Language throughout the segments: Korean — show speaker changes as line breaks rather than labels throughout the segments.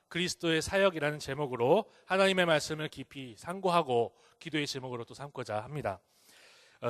그리스도의 사역이라는 제목으로 하나님의 말씀을 깊이 상고하고 기도의 제목으로 또 삼고자 합니다.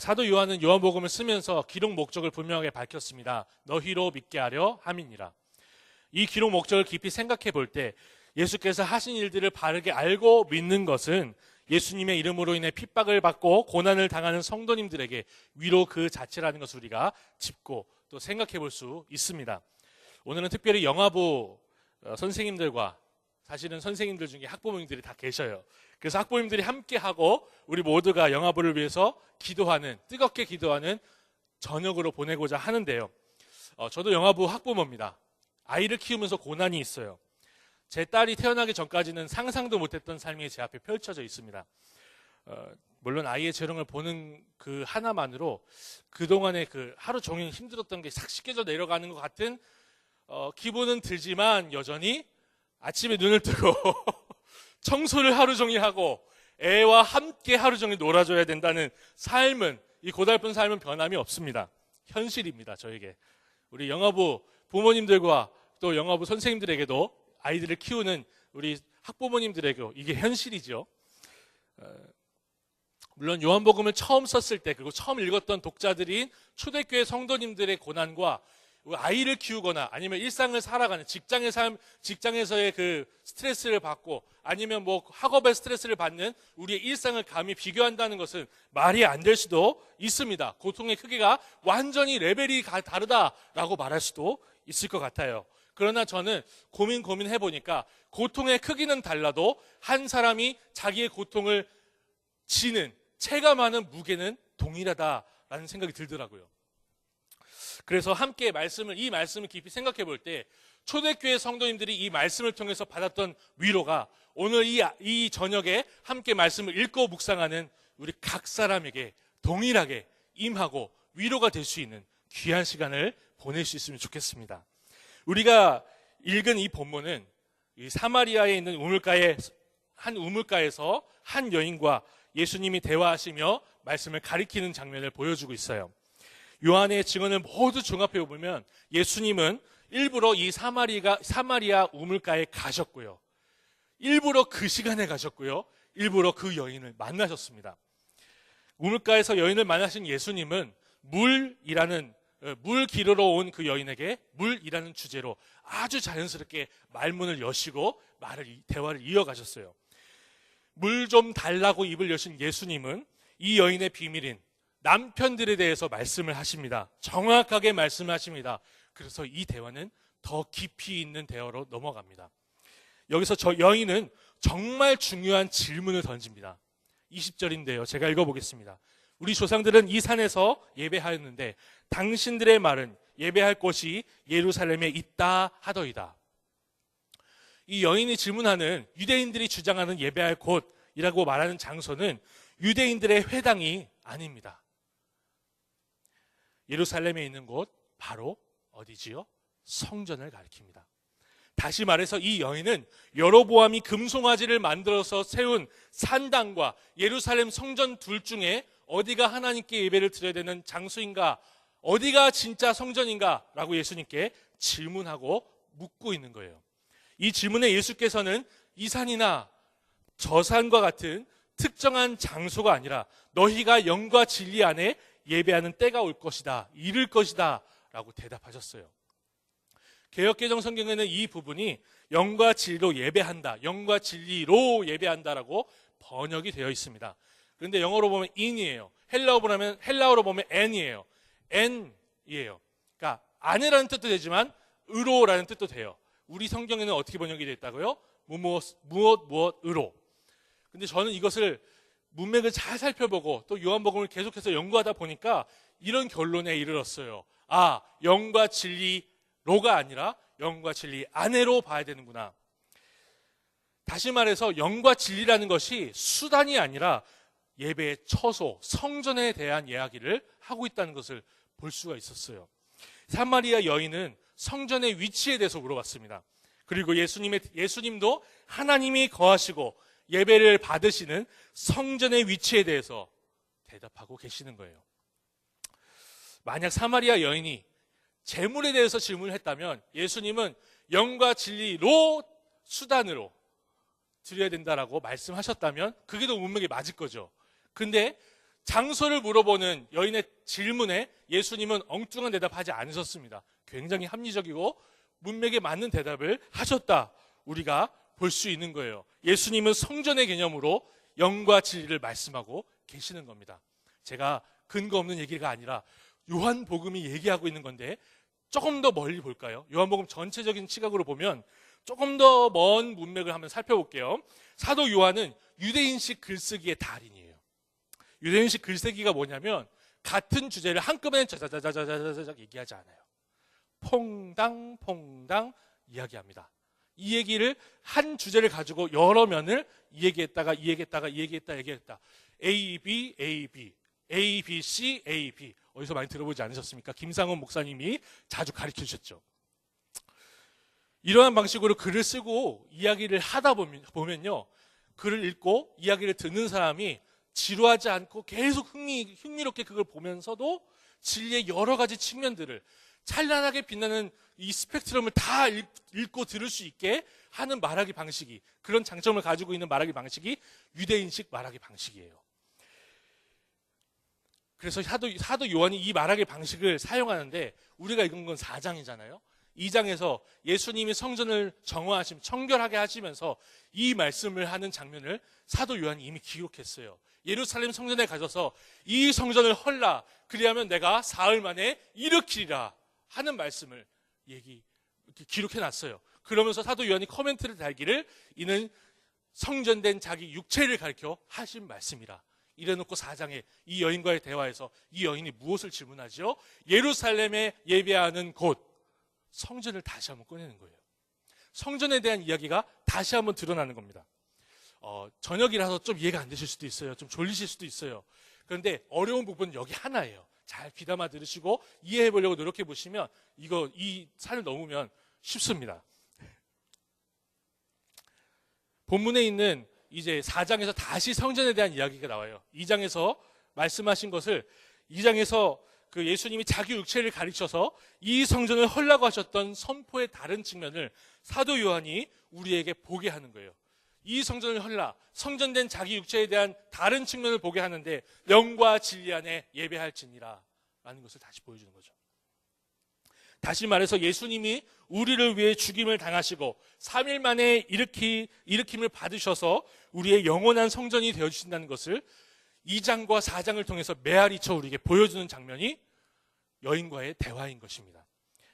사도 요한은 요한복음을 쓰면서 기록 목적을 분명하게 밝혔습니다. 너희로 믿게 하려 함이니라. 이 기록 목적을 깊이 생각해 볼 때 예수께서 하신 일들을 바르게 알고 믿는 것은 예수님의 이름으로 인해 핍박을 받고 고난을 당하는 성도님들에게 위로 그 자체라는 것을 우리가 짚고 또 생각해 볼 수 있습니다. 오늘은 특별히 영화부 선생님들과 사실은 선생님들 중에 학부모님들이 다 계셔요. 그래서 학부모님들이 함께하고 우리 모두가 영화부를 위해서 기도하는, 뜨겁게 기도하는 저녁으로 보내고자 하는데요. 저도 영화부 학부모입니다. 아이를 키우면서 고난이 있어요. 제 딸이 태어나기 전까지는 상상도 못했던 삶이 제 앞에 펼쳐져 있습니다. 물론 아이의 재롱을 보는 그 하나만으로 그동안에 그 하루 종일 힘들었던 게 싹 씻겨져 내려가는 것 같은 기분은 들지만 여전히 아침에 눈을 뜨고 청소를 하루 종일 하고 애와 함께 하루 종일 놀아줘야 된다는 삶은, 이 고달픈 삶은 변함이 없습니다. 현실입니다, 저에게. 우리 영화부 부모님들과 또 영화부 선생님들에게도 아이들을 키우는 우리 학부모님들에게도 이게 현실이죠. 물론 요한복음을 처음 썼을 때, 그리고 처음 읽었던 독자들인 초대교회 성도님들의 고난과 아이를 키우거나 아니면 일상을 살아가는 직장에서의 그 스트레스를 받고 아니면 뭐 학업의 스트레스를 받는 우리의 일상을 감히 비교한다는 것은 말이 안 될 수도 있습니다. 고통의 크기가 완전히 레벨이 다르다라고 말할 수도 있을 것 같아요. 그러나 저는 고민해 보니까 고통의 크기는 달라도 한 사람이 자기의 고통을 지는, 체감하는 무게는 동일하다라는 생각이 들더라고요. 그래서 함께 이 말씀을 깊이 생각해 볼 때 초대교회 성도님들이 이 말씀을 통해서 받았던 위로가 오늘 이 저녁에 함께 말씀을 읽고 묵상하는 우리 각 사람에게 동일하게 임하고 위로가 될 수 있는 귀한 시간을 보낼 수 있으면 좋겠습니다. 우리가 읽은 이 본문은 이 사마리아에 있는 우물가에서 한 여인과 예수님이 대화하시며 말씀을 가리키는 장면을 보여주고 있어요. 요한의 증언을 모두 종합해 보면 예수님은 일부러 이 사마리아 우물가에 가셨고요. 일부러 그 시간에 가셨고요. 일부러 그 여인을 만나셨습니다. 우물가에서 여인을 만나신 예수님은 물 기르러 온 그 여인에게 물이라는 주제로 아주 자연스럽게 말문을 여시고 대화를 이어가셨어요. 물 좀 달라고 입을 여신 예수님은 이 여인의 비밀인 남편들에 대해서 말씀을 하십니다. 정확하게 말씀하십니다. 그래서 이 대화는 더 깊이 있는 대화로 넘어갑니다. 여기서 저 여인은 정말 중요한 질문을 던집니다. 20절인데요. 제가 읽어보겠습니다. 우리 조상들은 이 산에서 예배하였는데 당신들의 말은 예배할 곳이 예루살렘에 있다 하더이다. 이 여인이 질문하는, 유대인들이 주장하는 예배할 곳이라고 말하는 장소는 유대인들의 회당이 아닙니다. 예루살렘에 있는 곳, 바로 어디지요? 성전을 가리킵니다. 다시 말해서 이 여인은 여로보암이 금송아지를 만들어서 세운 산당과 예루살렘 성전 둘 중에 어디가 하나님께 예배를 드려야 되는 장소인가, 어디가 진짜 성전인가 라고 예수님께 질문하고 묻고 있는 거예요. 이 질문에 예수께서는 이 산이나 저 산과 같은 특정한 장소가 아니라 너희가 영과 진리 안에 예배하는 때가 올 것이다, 이를 것이다 라고 대답하셨어요. 개역개정 성경에는 이 부분이 영과 진리로 예배한다, 영과 진리로 예배한다라고 번역이 되어 있습니다. 그런데 영어로 보면 in이에요. 헬라어로 보면 n이에요. n이에요. 그러니까 안에라는 뜻도 되지만 으로라는 뜻도 돼요. 우리 성경에는 어떻게 번역이 되어 있다고요? 무엇으로. 근데 저는 이것을 문맥을 잘 살펴보고 또 요한복음을 계속해서 연구하다 보니까 이런 결론에 이르렀어요. 영과 진리로가 아니라 영과 진리 안에로 봐야 되는구나. 다시 말해서 영과 진리라는 것이 수단이 아니라 예배의 처소, 성전에 대한 이야기를 하고 있다는 것을 볼 수가 있었어요. 사마리아 여인은 성전의 위치에 대해서 물어봤습니다. 그리고 예수님도 하나님이 거하시고 예배를 받으시는 성전의 위치에 대해서 대답하고 계시는 거예요. 만약 사마리아 여인이 재물에 대해서 질문을 했다면 예수님은 영과 진리로 수단으로 드려야 된다라고 말씀하셨다면 그게 더 문맥에 맞을 거죠. 근데 장소를 물어보는 여인의 질문에 예수님은 엉뚱한 대답하지 않으셨습니다. 굉장히 합리적이고 문맥에 맞는 대답을 하셨다, 우리가 볼 수 있는 거예요. 예수님은 성전의 개념으로 영과 진리를 말씀하고 계시는 겁니다. 제가 근거 없는 얘기가 아니라 요한복음이 얘기하고 있는 건데 조금 더 멀리 볼까요? 요한복음 전체적인 시각으로 보면 조금 더 먼 문맥을 한번 살펴볼게요. 사도 요한은 유대인식 글쓰기의 달인이에요. 유대인식 글쓰기가 뭐냐면 같은 주제를 한꺼번에 자자자자자자자 얘기하지 않아요. 퐁당퐁당 이야기합니다. 이 얘기를 한 주제를 가지고 여러 면을 이 얘기했다가 얘기했다. A, B, A, B, A, B, C, A, B. 어디서 많이 들어보지 않으셨습니까? 김상원 목사님이 자주 가르쳐 주셨죠. 이러한 방식으로 글을 쓰고 이야기를 하다 보면요, 글을 읽고 이야기를 듣는 사람이 지루하지 않고 계속 흥미롭게 그걸 보면서도 진리의 여러 가지 측면들을 찬란하게 빛나는 이 스펙트럼을 다 읽고 들을 수 있게 하는 말하기 방식이, 그런 장점을 가지고 있는 말하기 방식이 유대인식 말하기 방식이에요. 그래서 사도 요한이 이 말하기 방식을 사용하는데, 우리가 읽은 건 4장이잖아요. 2장에서 예수님이 성전을 청결하게 하시면서 이 말씀을 하는 장면을 사도 요한이 이미 기록했어요. 예루살렘 성전에 가셔서 이 성전을 헐라, 그리하면 내가 사흘 만에 일으키리라 하는 말씀을 기록해놨어요. 그러면서 사도 요한이 코멘트를 달기를, 이는 성전된 자기 육체를 가리켜 하신 말씀이라. 이래놓고 4장에 이 여인과의 대화에서 이 여인이 무엇을 질문하죠? 예루살렘에 예배하는 곳, 성전을 다시 한번 꺼내는 거예요. 성전에 대한 이야기가 다시 한번 드러나는 겁니다. 저녁이라서 좀 이해가 안 되실 수도 있어요. 좀 졸리실 수도 있어요. 그런데 어려운 부분은 여기 하나예요. 잘 귀담아 들으시고 이해해 보려고 노력해 보시면 이 산을 넘으면 쉽습니다. 본문에 있는 이제 4장에서 다시 성전에 대한 이야기가 나와요. 2장에서 말씀하신 것을 2장에서 그 예수님이 자기 육체를 가르쳐서 이 성전을 헐라고 하셨던 선포의 다른 측면을 사도 요한이 우리에게 보게 하는 거예요. 이 성전을 헐라, 성전된 자기 육체에 대한 다른 측면을 보게 하는데, 영과 진리 안에 예배할지니라 라는 것을 다시 보여주는 거죠. 다시 말해서 예수님이 우리를 위해 죽임을 당하시고 3일 만에 일으킴을 받으셔서 우리의 영원한 성전이 되어주신다는 것을 2장과 4장을 통해서 메아리쳐 우리에게 보여주는 장면이 여인과의 대화인 것입니다.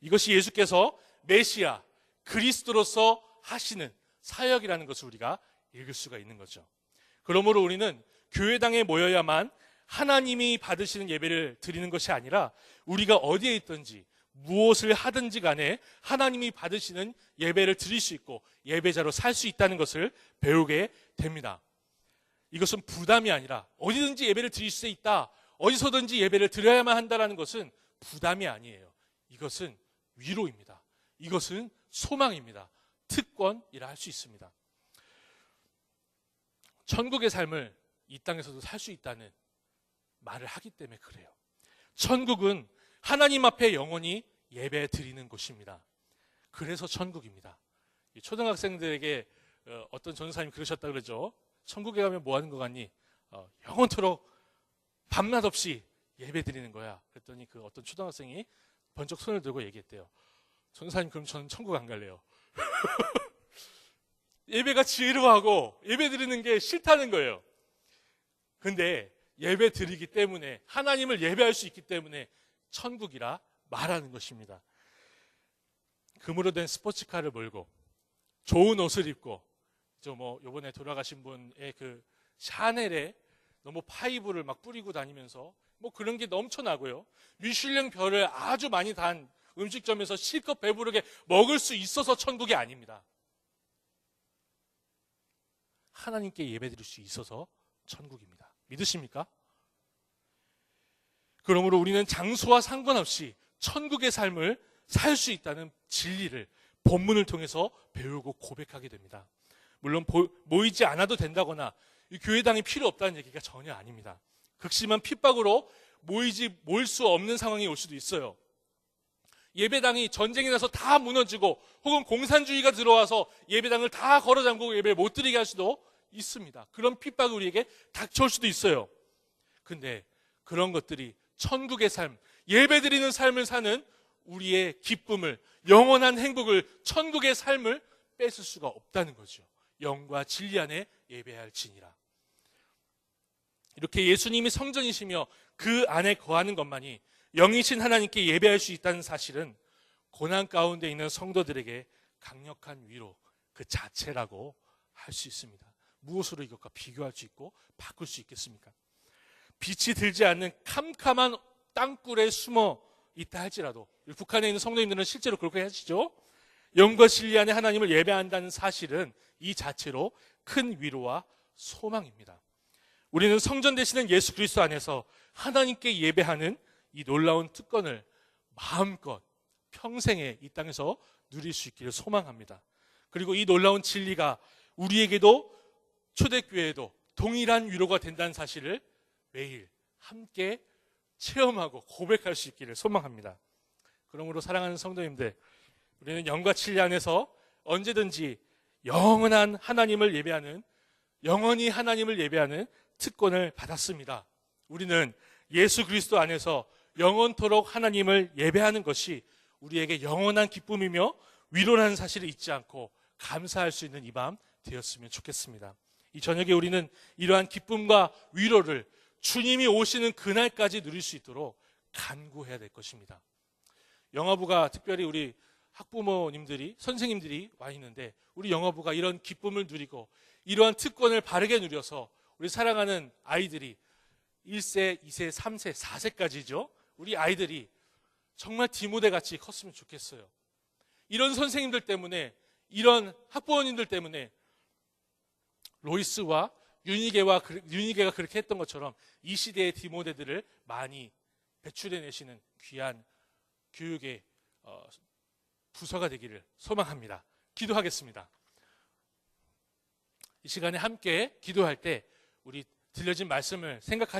이것이 예수께서 메시아, 그리스도로서 하시는 사역이라는 것을 우리가 읽을 수가 있는 거죠. 그러므로 우리는 교회당에 모여야만 하나님이 받으시는 예배를 드리는 것이 아니라, 우리가 어디에 있든지 무엇을 하든지 간에 하나님이 받으시는 예배를 드릴 수 있고 예배자로 살 수 있다는 것을 배우게 됩니다. 이것은 부담이 아니라, 어디든지 예배를 드릴 수 있다, 어디서든지 예배를 드려야만 한다는 것은 부담이 아니에요. 이것은 위로입니다. 이것은 소망입니다. 특권이라 할 수 있습니다. 천국의 삶을 이 땅에서도 살 수 있다는 말을 하기 때문에 그래요. 천국은 하나님 앞에 영원히 예배 드리는 곳입니다. 그래서 천국입니다. 초등학생들에게 어떤 전도사님이 그러셨다 그러죠. 천국에 가면 뭐 하는 거 같니? 영원토록 밤낮 없이 예배 드리는 거야. 그랬더니 그 어떤 초등학생이 번쩍 손을 들고 얘기했대요. 전도사님, 그럼 저는 천국 안 갈래요. 예배가 지루하고 예배 드리는 게 싫다는 거예요. 근데 예배 드리기 때문에, 하나님을 예배할 수 있기 때문에 천국이라 말하는 것입니다. 금으로 된 스포츠카를 몰고 좋은 옷을 입고, 요번에 돌아가신 분의 그 샤넬에 너무 파이브를 막 뿌리고 다니면서 그런 게 넘쳐나고요. 미슐랭 별을 아주 많이 단 음식점에서 실컷 배부르게 먹을 수 있어서 천국이 아닙니다. 하나님께 예배드릴 수 있어서 천국입니다. 믿으십니까? 그러므로 우리는 장소와 상관없이 천국의 삶을 살 수 있다는 진리를 본문을 통해서 배우고 고백하게 됩니다. 물론 모이지 않아도 된다거나 교회당이 필요 없다는 얘기가 전혀 아닙니다. 극심한 핍박으로 모일 수 없는 상황이 올 수도 있어요. 예배당이 전쟁이 나서 다 무너지고 혹은 공산주의가 들어와서 예배당을 다 걸어 잠그고 예배를 못 드리게 할 수도 있습니다. 그런 핍박이 우리에게 닥쳐올 수도 있어요. 근데 그런 것들이 천국의 삶, 예배 드리는 삶을 사는 우리의 기쁨을, 영원한 행복을, 천국의 삶을 뺏을 수가 없다는 거죠. 영과 진리 안에 예배할지니라. 이렇게 예수님이 성전이시며 그 안에 거하는 것만이 영이신 하나님께 예배할 수 있다는 사실은 고난 가운데 있는 성도들에게 강력한 위로 그 자체라고 할 수 있습니다. 무엇으로 이것과 비교할 수 있고 바꿀 수 있겠습니까? 빛이 들지 않는 캄캄한 땅굴에 숨어 있다 할지라도, 북한에 있는 성도님들은 실제로 그렇게 하시죠. 영과 진리 안에 하나님을 예배한다는 사실은 이 자체로 큰 위로와 소망입니다. 우리는 성전 되시는 예수 그리스도 안에서 하나님께 예배하는 이 놀라운 특권을 마음껏 평생에 이 땅에서 누릴 수 있기를 소망합니다. 그리고 이 놀라운 진리가 우리에게도 초대교회에도 동일한 위로가 된다는 사실을 매일 함께 체험하고 고백할 수 있기를 소망합니다. 그러므로 사랑하는 성도님들, 우리는 영과 진리 안에서 언제든지 영원한 하나님을 예배하는, 영원히 하나님을 예배하는 특권을 받았습니다. 우리는 예수 그리스도 안에서 영원토록 하나님을 예배하는 것이 우리에게 영원한 기쁨이며 위로라는 사실을 잊지 않고 감사할 수 있는 이 밤 되었으면 좋겠습니다. 이 저녁에 우리는 이러한 기쁨과 위로를 주님이 오시는 그날까지 누릴 수 있도록 간구해야 될 것입니다. 영화부가 특별히 우리 학부모님들이, 선생님들이 와 있는데, 우리 영화부가 이런 기쁨을 누리고 이러한 특권을 바르게 누려서 우리 사랑하는 아이들이 1세, 2세, 3세, 4세까지죠. 우리 아이들이 정말 디모데같이 컸으면 좋겠어요. 이런 선생님들 때문에, 이런 학부모님들 때문에 로이스와 유니게가 그렇게 했던 것처럼 이 시대의 디모데들을 많이 배출해내시는 귀한 교육의 부서가 되기를 소망합니다. 기도하겠습니다. 이 시간에 함께 기도할 때 우리 들려진 말씀을 생각하시고